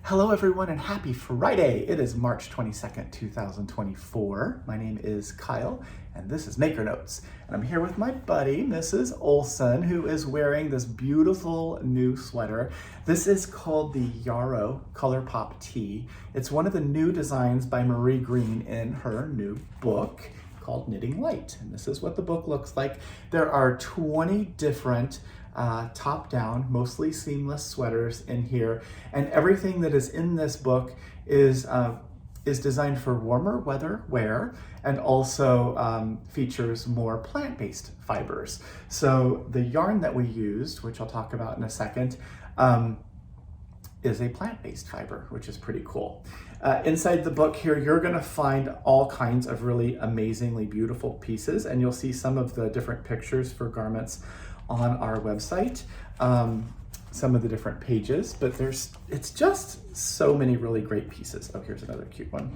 Hello everyone and happy Friday. It is March 22nd, 2024. My name is Kyle and this is Maker Notes. And I'm here with my buddy, Mrs. Olson, who is wearing this beautiful new sweater. This is called the Yaro Colourpop Tea. It's one of the new designs by Marie Green in her new book called Knitting Light. And this is what the book looks like. There are 20 different top-down, mostly seamless sweaters in here, and everything that is in this book is designed for warmer weather wear, and also features more plant-based fibers. So the yarn that we used, which I'll talk about in a second, is a plant-based fiber, which is pretty cool. Inside the book here, you're gonna find all kinds of really amazingly beautiful pieces, and you'll see some of the different pictures for garments on our website, some of the different pages, but it's just so many really great pieces. Oh, here's another cute one.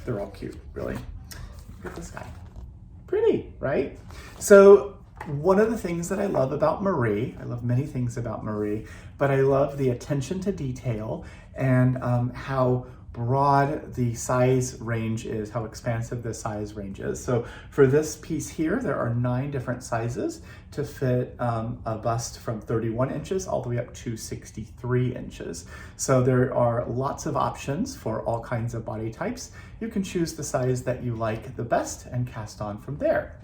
They're all cute, really. Look at this guy. Pretty, right? So one of the things that I love about Marie, I love many things about Marie, but I love the attention to detail and how broad the size range is, how expansive the size range is. So for this piece here, there are 9 different sizes to fit a bust from 31 inches all the way up to 63 inches. So there are lots of options for all kinds of body types. You can choose the size that you like the best and cast on from there.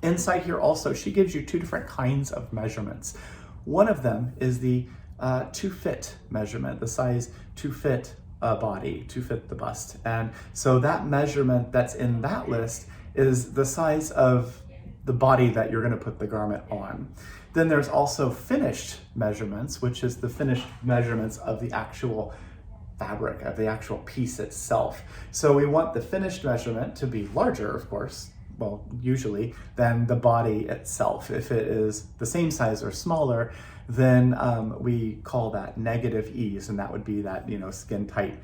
Inside here also, she gives you 2 different kinds of measurements. One of them is the to fit measurement, the size to fit a body, to fit the bust. And so that measurement that's in that list is the size of the body that you're going to put the garment on. Then there's also finished measurements, which is the finished measurements of the actual fabric, of the actual piece itself. So we want the finished measurement to be larger, of course, well, usually, than the body itself. If it is the same size or smaller, then we call that negative ease, and that would be that, skin tight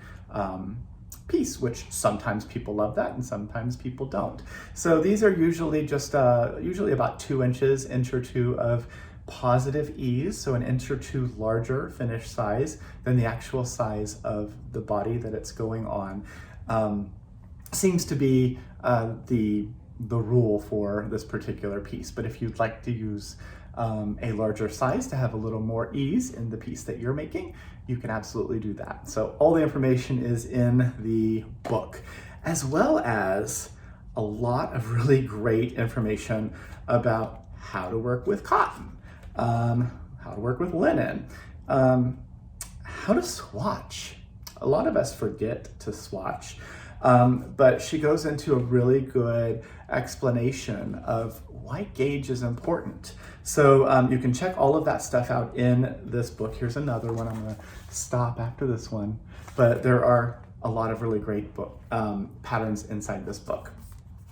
piece, which sometimes people love that and sometimes people don't. So these are usually just usually about 2 inches, inch or 2 of positive ease, so an inch or 2 larger finished size than the actual size of the body that it's going on. Seems to be the rule for this particular piece, but if you'd like to use a larger size to have a little more ease in the piece that you're making, you can absolutely do that. So all the information is in the book, as well as a lot of really great information about how to work with cotton, how to work with linen, how to swatch. A lot of us forget to swatch. But she goes into a really good explanation of why gauge is important. So you can check all of that stuff out in this book. Here's another one. I'm gonna stop after this one. But there are a lot of really great book patterns inside this book.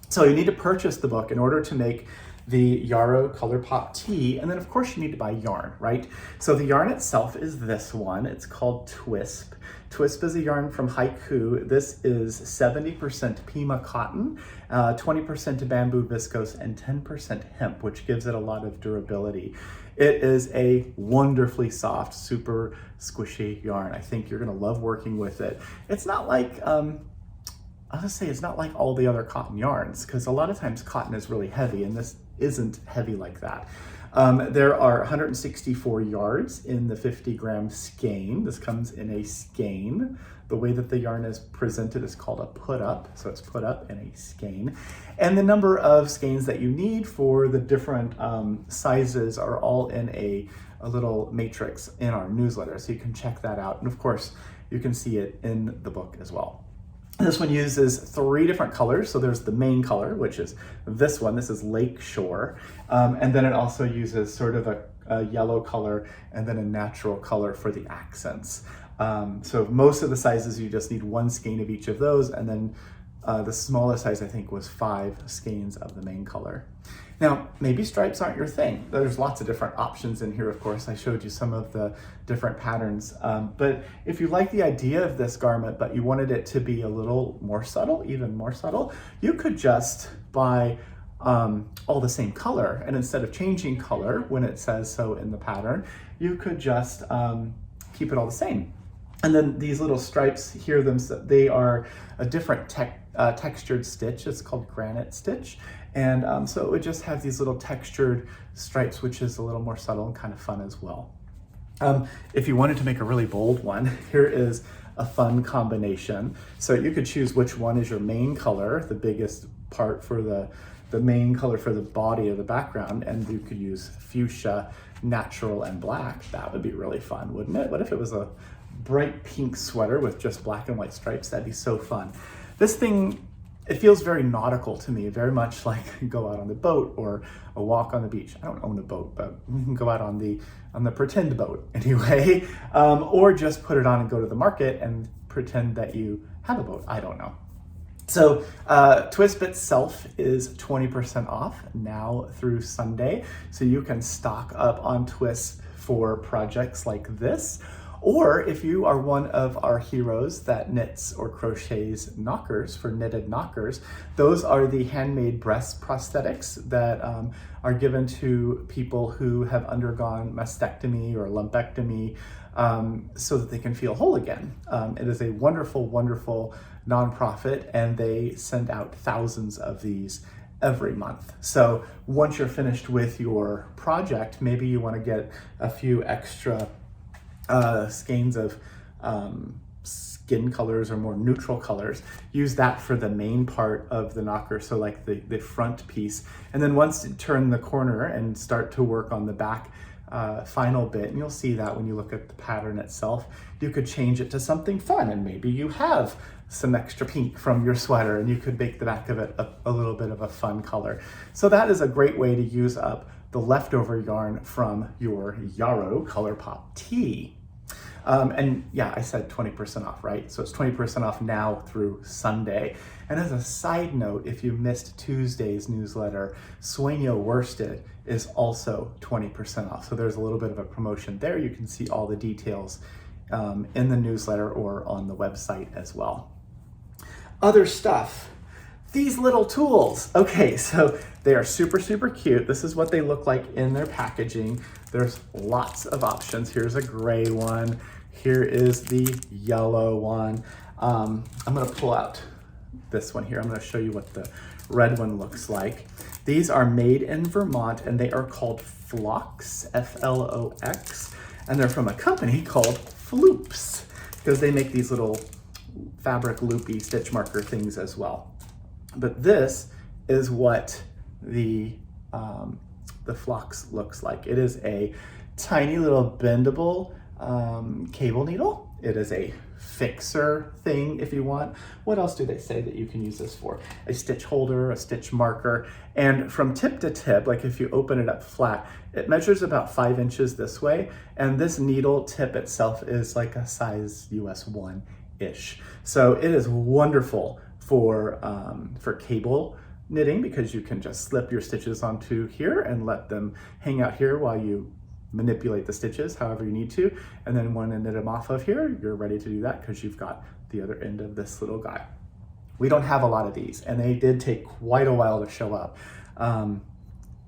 So you need to purchase the book in order to make the Yaro Colourpop Tea, and then of course you need to buy yarn, right? So the yarn itself is this one. It's called Twisp. Twisp is a yarn from Haiku. This is 70% Pima cotton, 20% bamboo viscose, and 10% hemp, which gives it a lot of durability. It is a wonderfully soft, super squishy yarn. I think you're gonna love working with it. It's not like, I'll just say it's not like all the other cotton yarns, because a lot of times cotton is really heavy, and this isn't heavy like that. There are 164 yards in the 50-gram skein. This comes in a skein. The way that the yarn is presented is called a put-up, so it's put up in a skein. And the number of skeins that you need for the different sizes are all in a little matrix in our newsletter, so you can check that out. And of course, you can see it in the book as well. This one uses 3 different colors. So there's the main color, which is this one. This is Lake Shore. And then it also uses sort of a yellow color and then a natural color for the accents. So most of the sizes, you just need 1 skein of each of those. And then the smallest size, I think, was 5 skeins of the main color. Now, maybe stripes aren't your thing. There's lots of different options in here, of course. I showed you some of the different patterns. But if you like the idea of this garment, but you wanted it to be a little more subtle, even more subtle, you could just buy all the same color. And instead of changing color when it says so in the pattern, you could just keep it all the same. And then these little stripes here, they are a different textured stitch. It's called granite stitch. And so it would just have these little textured stripes, which is a little more subtle and kind of fun as well. If you wanted to make a really bold one, here is a fun combination. So you could choose which one is your main color, the biggest part for the main color for the body of the background, and you could use fuchsia, natural, and black. That would be really fun, wouldn't it? What if it was a bright pink sweater with just black and white stripes? That'd be so fun. This thing, it feels very nautical to me, very much like go out on the boat or a walk on the beach. I don't own a boat, but we can go out on the pretend boat anyway, or just put it on and go to the market and pretend that you have a boat. I don't know. So Twisp itself is 20% off now through Sunday. So you can stock up on Twisp for projects like this. Or if you are one of our heroes that knits or crochets knockers for knitted knockers, those are the handmade breast prosthetics that are given to people who have undergone mastectomy or lumpectomy so that they can feel whole again. It is a wonderful, wonderful nonprofit, and they send out thousands of these every month. So once you're finished with your project, maybe you want to get a few extra skeins of skin colors or more neutral colors. Use that for the main part of the knocker, so like the front piece. And then once you turn the corner and start to work on the back final bit, and you'll see that when you look at the pattern itself, you could change it to something fun, and maybe you have some extra pink from your sweater and you could make the back of it a little bit of a fun color. So that is a great way to use up the leftover yarn from your Yaro Colourpop Tea. And yeah, I said 20% off, right? So it's 20% off now through Sunday. And as a side note, if you missed Tuesday's newsletter, Sueño Worsted is also 20% off. So there's a little bit of a promotion there. You can see all the details in the newsletter or on the website as well. Other stuff, these little tools. Okay, so they are super, super cute. This is what they look like in their packaging. There's lots of options. Here's a gray one. Here is the yellow one. I'm gonna pull out this one here. I'm gonna show you what the red one looks like. These are made in Vermont, and they are called Flox, F-L-O-X, and they're from a company called Floops, because they make these little fabric loopy stitch marker things as well. But this is what the Flox looks like. It is a tiny little bendable cable needle. It is a fixer thing if you want. What else do they say that you can use this for? A stitch holder, a stitch marker, and from tip to tip, like if you open it up flat, it measures about 5 inches this way, and this needle tip itself is like a size US 1-ish. So it is wonderful for cable knitting, because you can just slip your stitches onto here and let them hang out here while you manipulate the stitches however you need to, and then when you knit them off of here, you're ready to do that because you've got the other end of this little guy. We don't have a lot of these, and they did take quite a while to show up.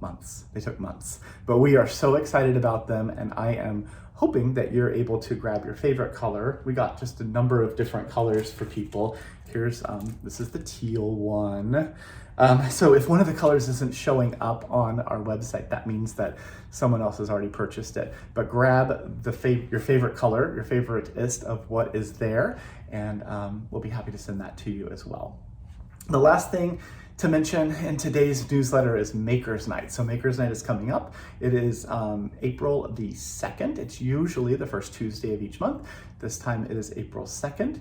Months. They took months, but we are so excited about them, and I am hoping that you're able to grab your favorite color. We got just a number of different colors for people. Here's this is the teal one. So if one of the colors isn't showing up on our website, that means that someone else has already purchased it. But grab your favorite color, your favoriteest of what is there, and we'll be happy to send that to you as well. The last thing to mention in today's newsletter is Maker's Night. So Maker's Night is coming up. It is April the 2nd. It's usually the first Tuesday of each month. This time it is April 2nd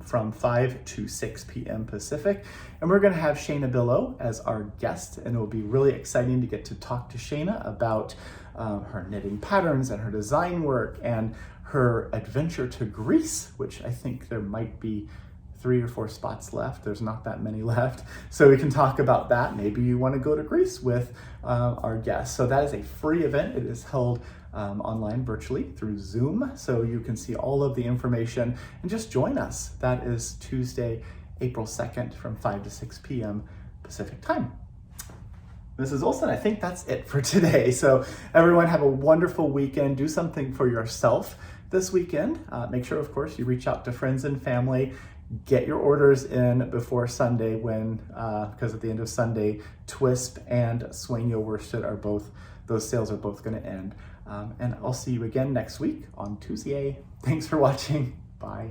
from 5 to 6 p.m. Pacific. And we're gonna have Shayna Billow as our guest, and it will be really exciting to get to talk to Shayna about her knitting patterns and her design work and her adventure to Greece, which I think there might be 3 or 4 spots left. There's not that many left. So we can talk about that. Maybe you want to go to Greece with our guests. So that is a free event. It is held online virtually through Zoom. So you can see all of the information and just join us. That is Tuesday, April 2nd from 5 to 6 p.m. Pacific time. Mrs. Olson, I think that's it for today. So everyone have a wonderful weekend. Do something for yourself this weekend. Make sure, of course, you reach out to friends and family. Get your orders in before Sunday because at the end of Sunday, Twisp and Sueño Worsted those sales are both going to end. And I'll see you again next week on Tuesday. Thanks for watching. Bye.